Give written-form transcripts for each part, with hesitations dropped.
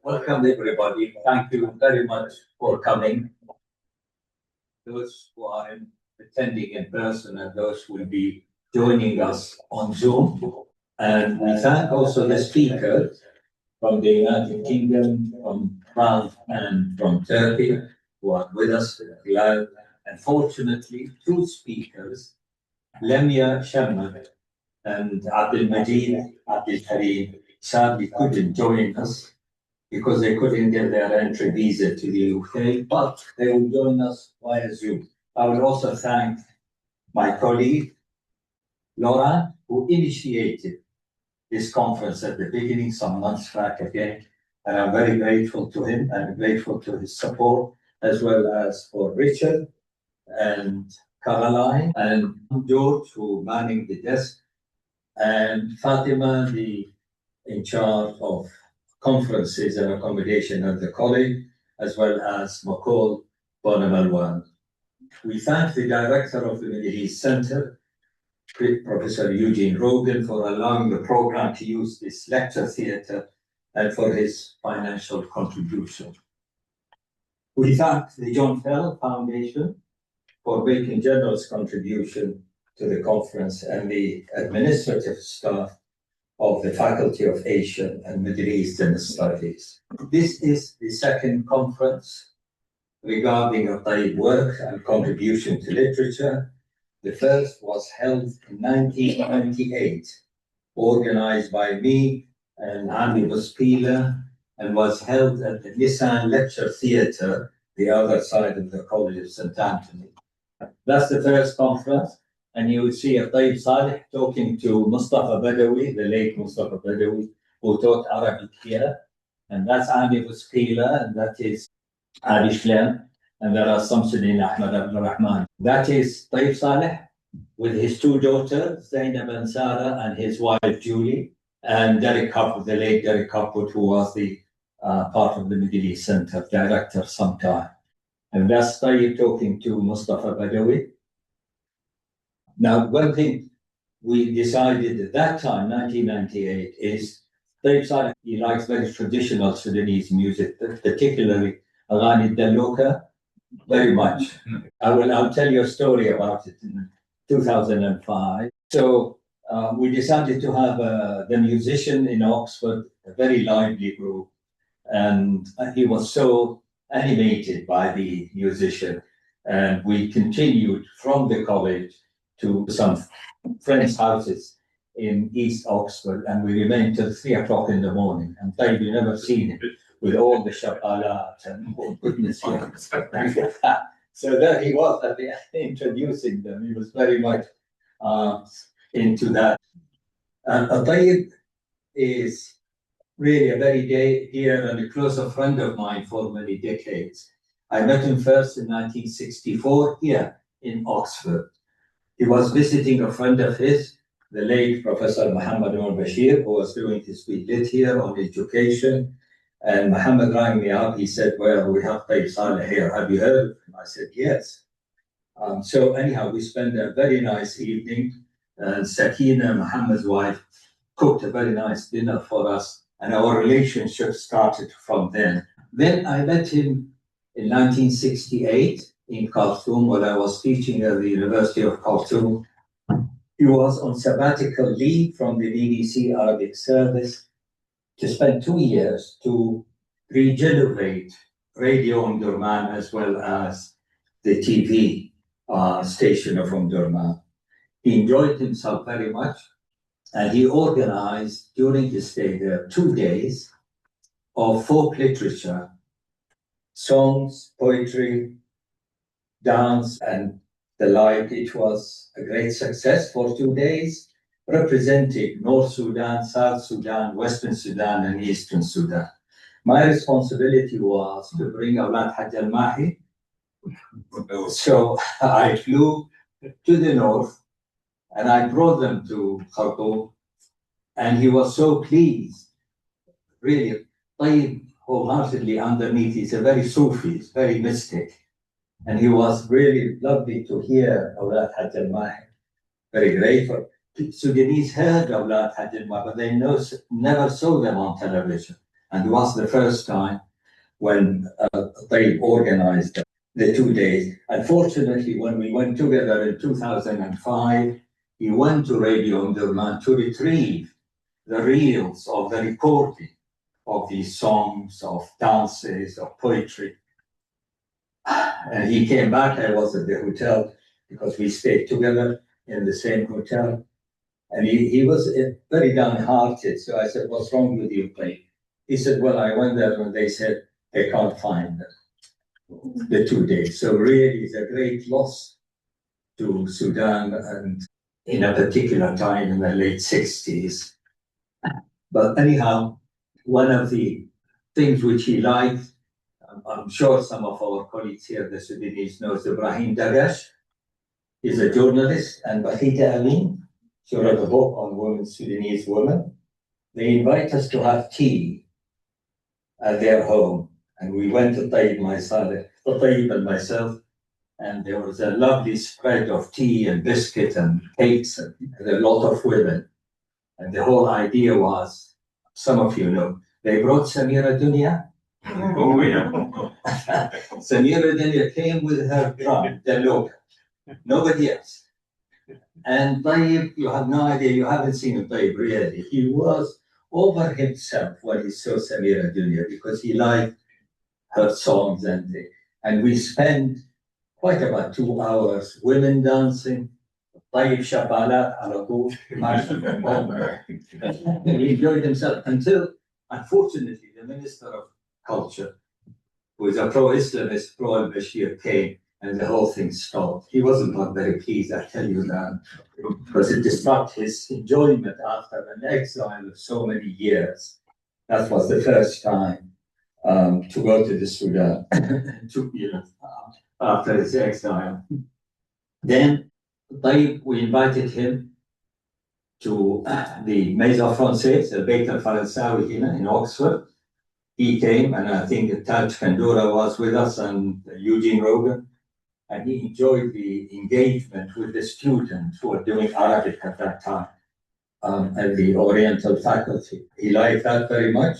Welcome everybody. Thank you very much for coming. Those who are attending in person and those who will be joining us on Zoom. And we thank also the speakers from the United Kingdom, from France and from Turkey who are with us live. And fortunately, two speakers, Lemia Shamma and Abdul Majid Abdul Karim, sadly couldn't join us because they couldn't get their entry visa to the UK, but they will join us via Zoom. I will also thank my colleague, Laurent, who initiated this conference at the beginning, some months back again. And I'm very grateful to him and grateful to his support, as well as for Richard and Caroline and George, who manning the desk, and Fatima, in charge of conferences and accommodation at the college, as well as McCall Bonham. We thank the director of the Middle East Center, Professor Eugene Rogan, for allowing the program to use this lecture theatre and for his financial contribution. We thank the John Fell Foundation for making generous contribution to the conference and the administrative staff of the Faculty of Asian and Middle Eastern Studies. This is the second conference regarding Tayeb work and contribution to literature. The first was held in 1998, organized by me and Ami Buspila, and was held at the Nissan Lecture Theatre, the other side of the College of St. Antony. That's the first conference. And you would see Tayeb Salih talking to Mustafa Badawi, the late Mustafa Badawi, who taught Arabic here. And that's Ami Buspila, and that is Ali Shlem, and there are Samsuddin Ahmed Abdurrahman. That is Tayeb Salih with his two daughters, Zainab and Sarah, and his wife Julie, and Derek Hopwood, the late Derek Hopwood, who was the part of the Middle East Center director sometime. And that's Tayeb talking to Mustafa Badawi. Now, one thing we decided at that time, 1998, is Tayeb Salih, he likes very traditional Sudanese music, particularly Aghani Dalloka, very much. I'll tell you a story about it in 2005. So we decided to have the musician in Oxford, a very lively group, and he was so animated by the musician. And we continued from the college to some friends' houses in East Oxford, and we remained till 3 o'clock in the morning. And Tayeb, you never seen him with all the shakalat and oh goodness. So there he was at the introducing them. He was very much into that. And Tayeb is really a very dear and a closer friend of mine for many decades. I met him first in 1964 here in Oxford. He was visiting a friend of his, the late Professor Muhammad al-Bashir, who was doing his lit here on education. And Muhammad rang me up. He said, well, we have Tayeb Salih here. Have you heard of him? I said, yes. So anyhow, we spent a very nice evening. And Sakina, Muhammad's wife, cooked a very nice dinner for us. And our relationship started from then. Then I met him in 1968 in Khartoum, when I was teaching at the University of Khartoum. He was on sabbatical leave from the BBC Arabic Service to spend 2 years to regenerate Radio Omdurman as well as the TV station of Omdurman. He enjoyed himself very much, and he organized during his stay there 2 days of folk literature, songs, poetry, dance, and the like. It was a great success for 2 days, representing North Sudan, South Sudan, Western Sudan, and Eastern Sudan. My responsibility was to bring Awlad Hajj al-Mahi. So I flew to the north and I brought them to Khartoum, and he was so pleased. Really, Tayeb wholeheartedly underneath, he's a very Sufi, he's very mystic. And he was really lovely to hear Awlad Hajj al-Mahi. Very grateful. Sudanese heard Awlad Hajj al-Mahi, but they never saw them on television. And it was the first time when they organized the 2 days. Unfortunately, when we went together in 2005, he went to Radio Omdurman to retrieve the reels of the recording of these songs, of dances, of poetry. And he came back. I was at the hotel because we stayed together in the same hotel. And he was very downhearted. So I said, "What's wrong with you, Tayyib?" He said, "Well, I went there and they said they can't find the 2 days." So really, it's a great loss to Sudan, and in a particular time in the late 60s. But anyhow, one of the things which he liked, I'm sure some of our colleagues here, the Sudanese, knows Ibrahim Dagash. He's a journalist, and Bahita Amin, she wrote a book on women, Sudanese women. They invite us to have tea at their home. And we went to Tayyib and myself, and there was a lovely spread of tea and biscuit and cakes and a lot of women. And the whole idea was, some of you know, they brought Samira Dunya. Oh, yeah. Samira Dunya came with her drum, the local, nobody else. And Tayyib, you have no idea, you haven't seen Tayyib really. He was over himself when he saw Samira Dunya because he liked her songs, and we spent quite about 2 hours, women dancing, Tayyib Shabalat, Alatul, he enjoyed himself until, unfortunately, the Minister of Culture, who is a pro-Islamist, pro-al-Bashir, came and the whole thing stopped. He wasn't not very pleased, I tell you that, because it disrupted his enjoyment after an exile of so many years. That was the first time to go to the Sudan, after his exile. Then Tayyib, we invited him to the Maison Francaise, the Beit al-Faransawi in Oxford. He came, and I think Taj Kandura was with us, and Eugene Rogan, and he enjoyed the engagement with the students who were doing Arabic at that time, and the Oriental faculty. He liked that very much.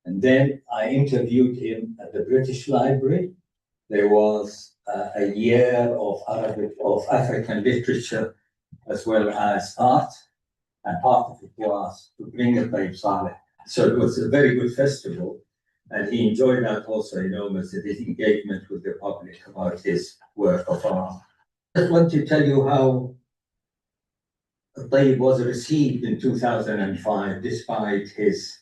And then I interviewed him at the British Library. There was a year of African literature as well as art, and part of it was to bring Tayeb Salih. So it was a very good festival, and he enjoyed that also enormously, his engagement with the public about his work of art. I just want to tell you how Tayeb was received in 2005, despite his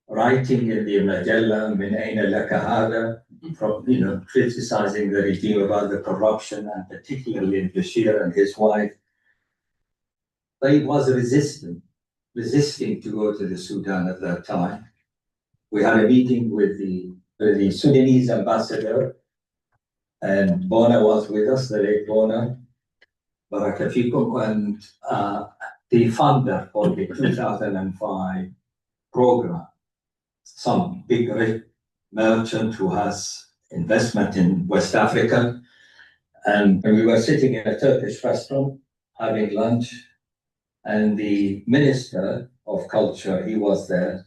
writing in the Majalla, Min Aina Laka Hada, from criticizing the regime about the corruption, and particularly in Bashir and his wife. Tayyib was resisting to go to the Sudan at that time. We had a meeting with the Sudanese ambassador, and Bona was with us, the late Bona, Barakafikum, and the funder for the 2005 program, some big rich merchant who has investment in West Africa. And we were sitting in a Turkish restaurant having lunch, and the Minister of Culture, he was there.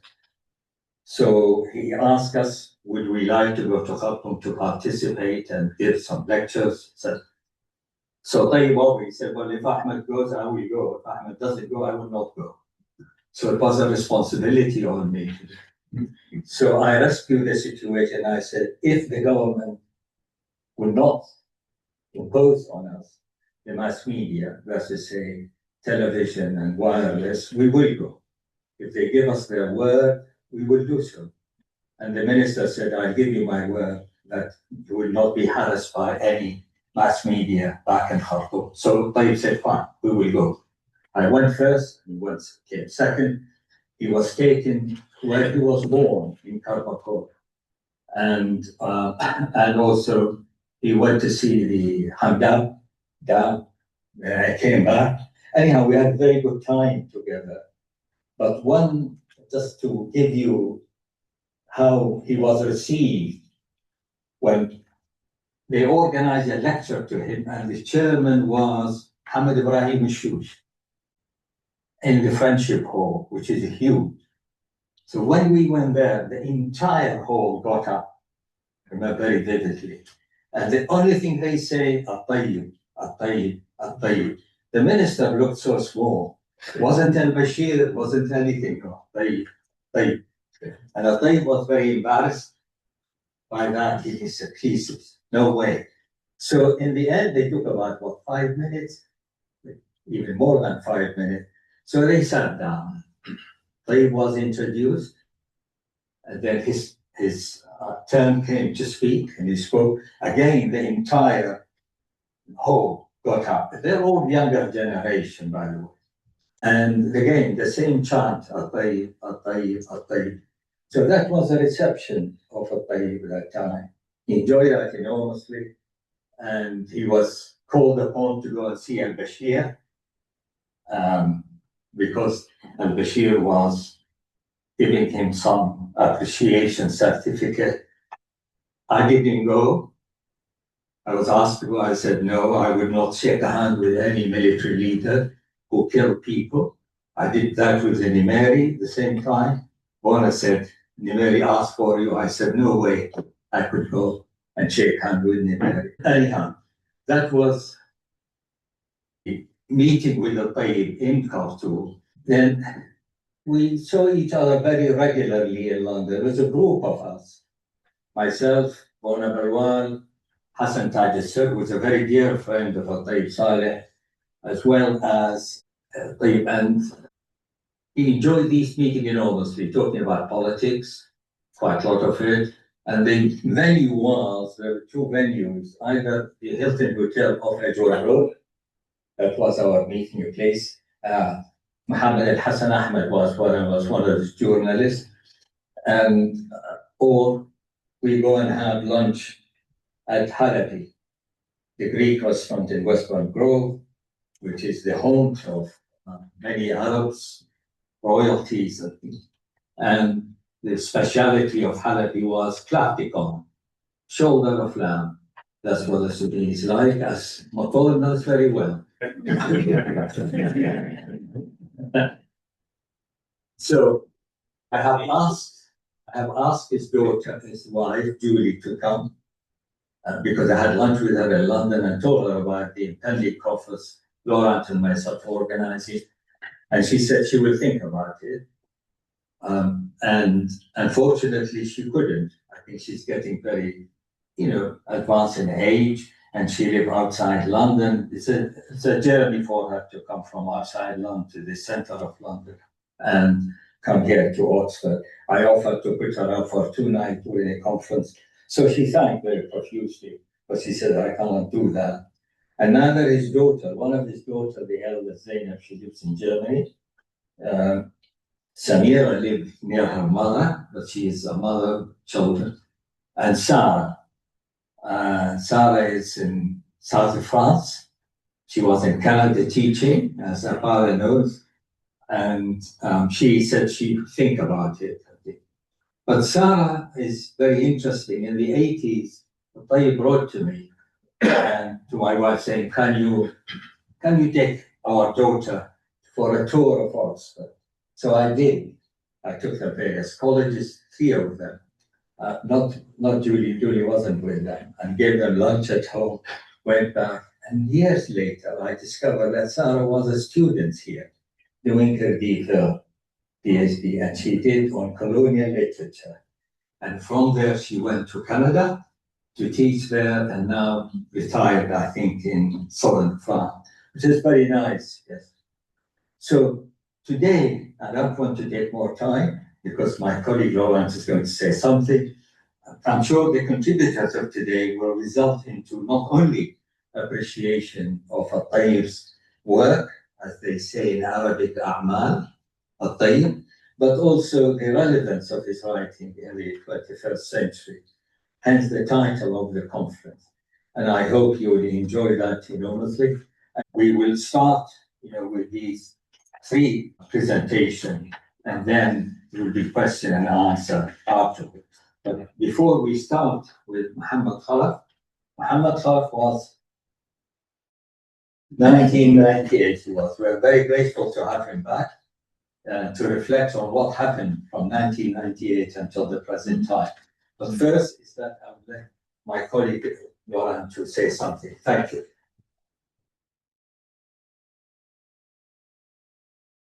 So he asked us, would we like to go to Khartoum to participate and give some lectures? So Tayyib said, well, if Ahmed goes, I will go. If Ahmed doesn't go, I will not go. So it was a responsibility on me. So I rescued the situation. I said, if the government will not impose on us the mass media, versus say television and wireless, we will go. If they give us their word, we will do so. And the minister said, I'll give you my word that you will not be harassed by any mass media back in Khartoum. So Tayyib said, fine, we will go. I went first, he came second. He was taken where he was born in Karbakor. And also he went to see the Hamdab Dam. I came back. Anyhow, we had a very good time together. But just to give you how he was received, when they organized a lecture to him, and the chairman was Hamad Ibrahim Shush in the Friendship Hall, which is huge. So when we went there, the entire hall got up, I remember very vividly. And the only thing they say, At-Tayyib, At-Tayyib, At-Tayyib. The minister looked so small. It wasn't Al-Bashir, it wasn't anything. At-Tayyib, Tayyib. And At-Tayyib was very embarrassed by that. He said, please, no way. So in the end, they took about, 5 minutes? Even more than 5 minutes. So they sat down. Tayyib was introduced, and then his turn came to speak, and he spoke. Again, the entire hall got up. They're all younger generation, by the way. And again, the same chant, At-Tayyib, At-Tayyib, At-Tayyib. So that was a reception of At-Tayyib at that time. He enjoyed that enormously, and he was called upon to go and see Al-Bashir, because Al-Bashir was giving him some appreciation certificate. I didn't go. I was asked to go. I said, no, I would not shake a hand with any military leader who killed people. I did that with the Nimeri at the same time. Bona said, Nimeri asked for you. I said, no way I could go and shake hands with Nimeri. Anyhow, that was the meeting with the Tayyib in Khartoum. Then we saw each other very regularly in London. There was a group of us. Myself, Bona Barwan, Hassan Taj, who was a very dear friend of Tayeb Salih, as well as Tayyib. And he enjoyed these meetings enormously, talking about politics, quite a lot of it. And the venue was, there were two venues, either the Hilton Hotel of Ajura Road, that was our meeting place. Muhammad Al-Hassan Ahmed was one of the journalists, and or we go and have lunch at Halabi, the Greek restaurant in Westbourne Grove, which is the home of many Arabs, royalties, and the speciality of Halabi was klaftikon, shoulder of lamb. That's what the Sudanese like, as Matol knows very well. So I have asked his daughter, his wife, Julie, to come because I had lunch with her in London and told her about the impending conference Laurent and myself organizing. And she said she will think about it. And unfortunately, she couldn't. I think she's getting very, advanced in age, and she lives outside London. It's a journey for her to come from outside London to the center of London and come here to Oxford. I offered to put her up for 2 nights during a conference. So she thanked very profusely, but she said, I cannot do that. And neither his daughter, one of his daughters, the eldest Zainab, she lives in Germany. Samira lived near her mother, but she is a mother of children. And Sarah. Sarah is in south of France. She was in Canada teaching, as her father knows. And she said she would think about it. But Sarah is very interesting. In the 80s, Tayyib wrote to me and to my wife saying, can you take our daughter for a tour of Oxford? So I did. I took her various colleges, 3 of them. Not Julie. Julie wasn't with them, and gave them lunch at home, went back. And years later, I discovered that Sarah was a student here, doing her PhD, and she did on colonial literature. And from there, she went to Canada to teach there, and now retired, I think, in southern France, which is very nice, yes. So today, I don't want to take more time, because my colleague Laurent is going to say something. I'm sure the contributors of today will result into not only appreciation of Tayyib's work, as they say in Arabic, A'mal, Tayyib, but also the relevance of his writing in the 21st century, hence the title of the conference. And I hope you will enjoy that enormously. And we will start, with these 3 presentations, and then there will be question and answer afterwards. But before we start with Muhammad Khalaf was 1998. We're very grateful to have him back. to reflect on what happened from 1998 until the present time. But first is that I would like my colleague Laurent to say something. Thank you.